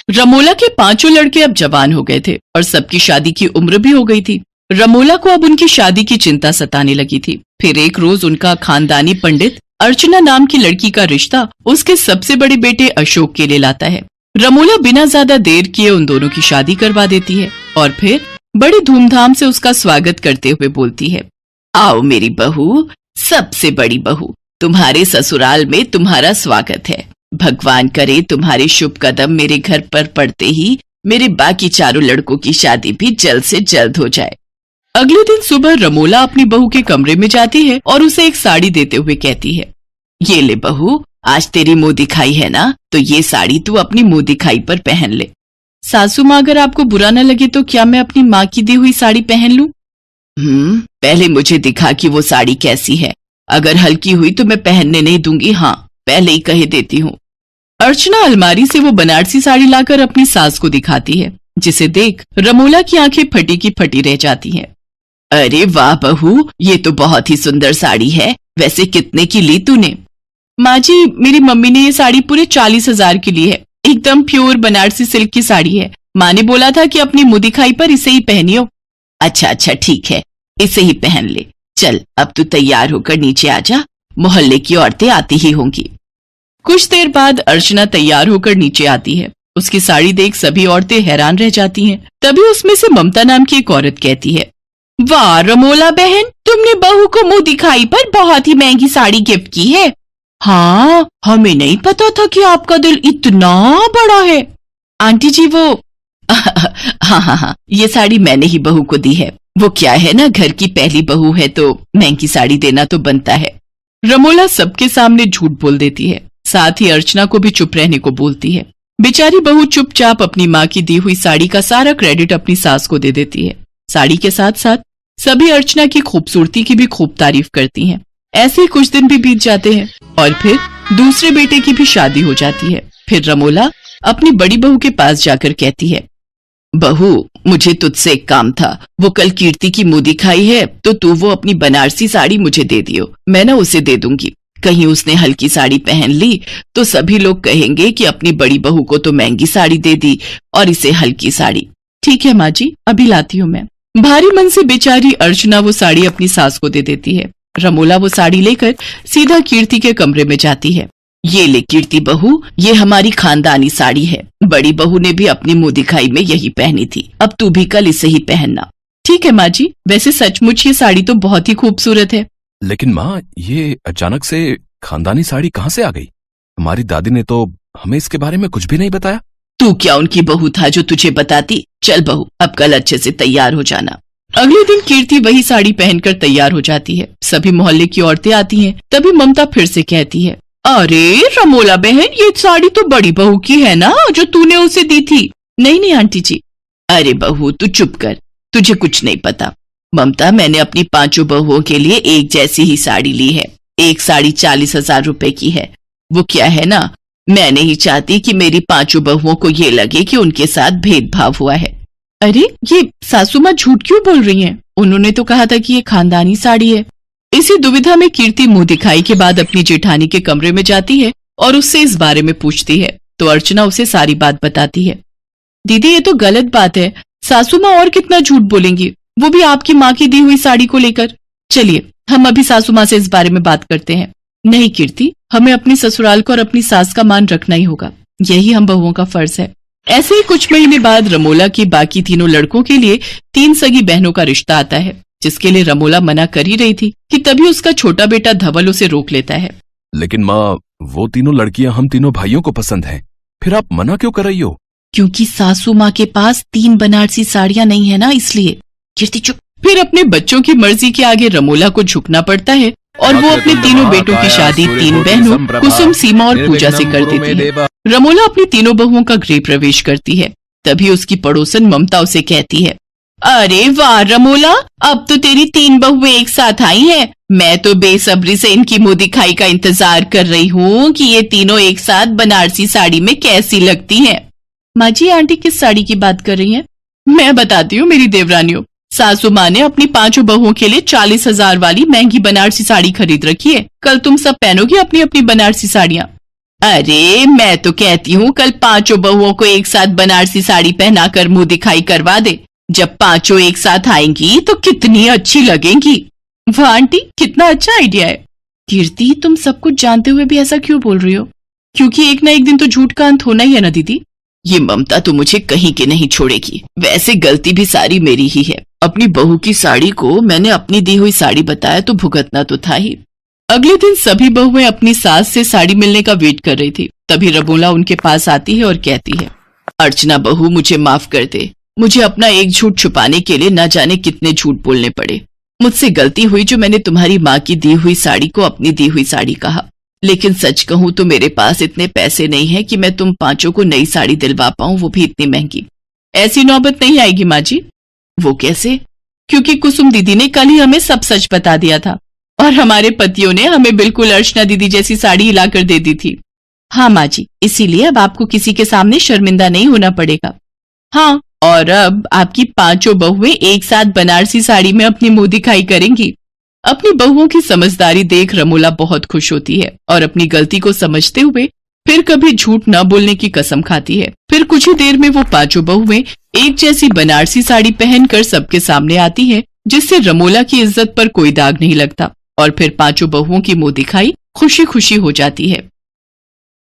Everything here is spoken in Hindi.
रमोला के पांचों लड़के अब जवान हो गए थे और सबकी शादी की उम्र भी हो गई थी। रमोला को अब उनकी शादी की चिंता सताने लगी थी। फिर एक रोज उनका खानदानी पंडित अर्चना नाम की लड़की का रिश्ता उसके सबसे बड़े बेटे अशोक के लिए लाता है। रमोला बिना ज्यादा देर किए उन दोनों की शादी करवा देती है और फिर बड़ी धूमधाम से उसका स्वागत करते हुए बोलती है, आओ मेरी बहू, सबसे बड़ी बहू, तुम्हारे ससुराल में तुम्हारा स्वागत है। भगवान करे तुम्हारे शुभ कदम मेरे घर पर पड़ते ही मेरे बाकी चारों लड़कों की शादी भी जल्द से जल्द हो जाए। अगले दिन सुबह रमोला अपनी बहू के कमरे में जाती है और उसे एक साड़ी देते हुए कहती है, ये ले बहू, आज तेरी मुंह दिखाई है ना, तो ये साड़ी तू अपनी मुंह दिखाई पर पहन ले। सासू माँ, अगर आपको बुरा न लगे तो क्या मैं अपनी माँ की दी हुई साड़ी पहन लूं? पहले मुझे दिखा कि वो साड़ी कैसी है। अगर हल्की हुई तो मैं पहनने नहीं दूंगी, हाँ पहले ही कह देती हूँ। अर्चना अलमारी से वो बनारसी साड़ी लाकर अपनी सास को दिखाती है, जिसे देख रमोला की आंखें फटी की फटी रह जाती हैं। अरे वाह बहू, ये तो बहुत ही सुंदर साड़ी है। वैसे कितने की ली तूने? माँ जी, मेरी मम्मी ने ये साड़ी पूरे 40,000 की ली है। एकदम प्योर बनारसी सिल्क की साड़ी है। माँ ने बोला था कि अपनी मुंह दिखाई पर इसे ही पहनियो। अच्छा अच्छा ठीक है, इसे ही पहन ले। चल अब तू तैयार होकर नीचे आ जा, मोहल्ले की औरतें आती ही होंगी। कुछ देर बाद अर्चना तैयार होकर नीचे आती है। उसकी साड़ी देख सभी औरतें हैरान रह जाती हैं। तभी उसमें से ममता नाम की एक औरत कहती है, वाह रमोला बहन, तुमने बहू को मुंह दिखाई पर बहुत ही महंगी साड़ी गिफ्ट की है। हाँ, हमें नहीं पता था कि आपका दिल इतना बड़ा है। आंटी जी वो हाँ, ये साड़ी मैंने ही बहू को दी है। वो क्या है ना, घर की पहली बहू है तो महंगी साड़ी देना तो बनता है। रमोला सबके सामने झूठ बोल देती है, साथ ही अर्चना को भी चुप रहने को बोलती है। बेचारी बहू चुपचाप अपनी माँ की दी हुई साड़ी का सारा क्रेडिट अपनी सास को दे देती है। साड़ी के साथ साथ सभी अर्चना की खूबसूरती की भी खूब तारीफ करती हैं। ऐसे ही कुछ दिन भी बीत जाते हैं और फिर दूसरे बेटे की भी शादी हो जाती है। फिर रमोला अपनी बड़ी बहू के पास जाकर कहती है, बहू मुझे तुझसे एक काम था। वो कल कीर्ति की मुंह दिखाई है तो तू वो अपनी बनारसी साड़ी मुझे दे दियो, मैं ना उसे दे दूंगी। कहीं उसने हल्की साड़ी पहन ली तो सभी लोग कहेंगे कि अपनी बड़ी बहू को तो महंगी साड़ी दे दी और इसे हल्की साड़ी। ठीक है माँ जी, अभी लाती हूँ मैं। भारी मन से बेचारी अर्चना वो साड़ी अपनी सास को दे देती है। रमोला वो साड़ी लेकर सीधा कीर्ति के कमरे में जाती है। ये ले कीर्ति बहू, ये हमारी खानदानी साड़ी है। बड़ी बहू ने भी अपनी मुंह दिखाई में यही पहनी थी, अब तू भी कल इसे ही पहनना। ठीक है माँ जी, वैसे सचमुच ये साड़ी तो बहुत ही खूबसूरत है। लेकिन माँ, ये अचानक से खानदानी साड़ी कहाँ से आ गई? हमारी दादी ने तो हमें इसके बारे में कुछ भी नहीं बताया। तू क्या उनकी बहू था जो तुझे बताती? चल बहू, अब कल अच्छे से तैयार हो जाना। अगले दिन कीर्ति वही साड़ी पहनकर तैयार हो जाती है। सभी मोहल्ले की औरतें आती हैं। तभी ममता फिर से कहती है, अरे रमोला बहन, ये साड़ी तो बड़ी बहू की है ना जो तूने उसे दी थी। नहीं आंटी जी। अरे बहू तू चुप कर, तुझे कुछ नहीं पता। ममता, मैंने अपनी पांचों बहुओं के लिए एक जैसी ही साड़ी ली है। एक साड़ी 40,000 रुपए की है। वो क्या है ना, मैं नहीं चाहती कि मेरी पांचों बहुओं को ये लगे कि उनके साथ भेदभाव हुआ है। अरे ये सासू माँ झूठ क्यों बोल रही हैं? उन्होंने तो कहा था कि ये खानदानी साड़ी है। इसी दुविधा में कीर्ति मुंह दिखाई के बाद अपनी जेठानी के कमरे में जाती है और उससे इस बारे में पूछती है तो अर्चना उसे सारी बात बताती है। दीदी ये तो गलत बात है, सासू माँ और कितना झूठ बोलेंगी, वो भी आपकी माँ की दी हुई साड़ी को लेकर। चलिए हम अभी सासू माँ से इस बारे में बात करते हैं। नहीं कीर्ति, हमें अपनी ससुराल को और अपनी सास का मान रखना ही होगा, यही हम बहुओं का फर्ज है। ऐसे ही कुछ महीने बाद रमोला की बाकी तीनों लड़कों के लिए 3 सगी बहनों का रिश्ता आता है, जिसके लिए रमोला मना कर ही रही थी कि तभी उसका छोटा बेटा धवल उसे रोक लेता है। लेकिन माँ, वो तीनों लड़कियां हम तीनों भाइयों को पसंद हैं, फिर आप मना क्यों कर रही हो? क्योंकि सासू माँ के पास 3 बनारसी साड़ियां नहीं है ना, इसलिए। कीर्ति चुप। फिर अपने बच्चों की मर्जी के आगे रमोला को झुकना पड़ता है और वो अपने तीनों बेटों की शादी 3 बहनों कुसुम, सीमा और पूजा से कर देती है। रमोला अपनी तीनों बहुओं का गृह प्रवेश करती है। तभी उसकी पड़ोसन ममता उसे कहती है, अरे वाह रमोला, अब तो तेरी 3 बहुएं एक साथ आई हैं। मैं तो बेसब्री से इनकी मुंह दिखाई का इंतजार कर रही हूँ कि ये तीनों एक साथ बनारसी साड़ी में कैसी लगती हैं। माँ जी, आंटी किस साड़ी की बात कर रही हैं? मैं बताती हूँ मेरी देवरानियों। सासू माँ ने अपनी 5 बहुओं के लिए 40,000 वाली महंगी बनारसी साड़ी खरीद रखी है। कल तुम सब पहनोगी अपनी अपनी बनारसी साड़ियाँ। अरे मैं तो कहती हूँ कल पांचों बहुओं को एक साथ बनारसी साड़ी पहनाकर मुंह दिखाई करवा दे। जब पांचों एक साथ आएंगी तो कितनी अच्छी लगेंगी। वाह आंटी, कितना अच्छा आइडिया है। कीर्ति, तुम सब कुछ जानते हुए भी ऐसा क्यों बोल रही हो? क्योंकि एक ना एक दिन तो झूठ का अंत होना ही है ना दीदी। ये ममता तो मुझे कहीं के नहीं छोड़ेगी। वैसे गलती भी सारी मेरी ही है। अपनी बहू की साड़ी को मैंने अपनी दी हुई साड़ी बताया तो भुगतना तो था ही। अगले दिन सभी बहुएं अपनी सास से साड़ी मिलने का वेट कर रही थी। तभी रमोला उनके पास आती है और कहती है, अर्चना बहू, मुझे माफ कर दे। मुझे अपना एक झूठ छुपाने के लिए न जाने कितने झूठ बोलने पड़े। मुझसे गलती हुई जो मैंने तुम्हारी माँ की दी हुई साड़ी को अपनी दी हुई साड़ी कहा। लेकिन सच कहूं तो मेरे पास इतने पैसे नहीं है कि मैं तुम पांचों को नई साड़ी दिलवा पाऊं, वो भी इतनी महंगी। ऐसी नौबत नहीं आएगी माँ जी। वो कैसे? क्योंकि कुसुम दीदी ने कल ही हमें सब सच बता दिया था और हमारे पतियों ने हमें बिल्कुल अर्चना दीदी जैसी साड़ी हिलाकर दे दी थी। हाँ माँ जी, इसीलिए अब आपको किसी के सामने शर्मिंदा नहीं होना पड़ेगा। हाँ, और अब आपकी पांचों बहुएं एक साथ बनारसी साड़ी में अपनी मुंह दिखाई करेंगी। अपनी बहुओं की समझदारी देख रमोला बहुत खुश होती है और अपनी गलती को समझते हुए फिर कभी झूठ न बोलने की कसम खाती है। फिर कुछ ही देर में वो पांचों बहुएं एक जैसी बनारसी साड़ी पहनकर सबके सामने आती हैं, जिससे रमोला की इज्जत पर कोई दाग नहीं लगता और फिर पांचों बहुओं की मुंह दिखाई खुशी खुशी हो जाती है।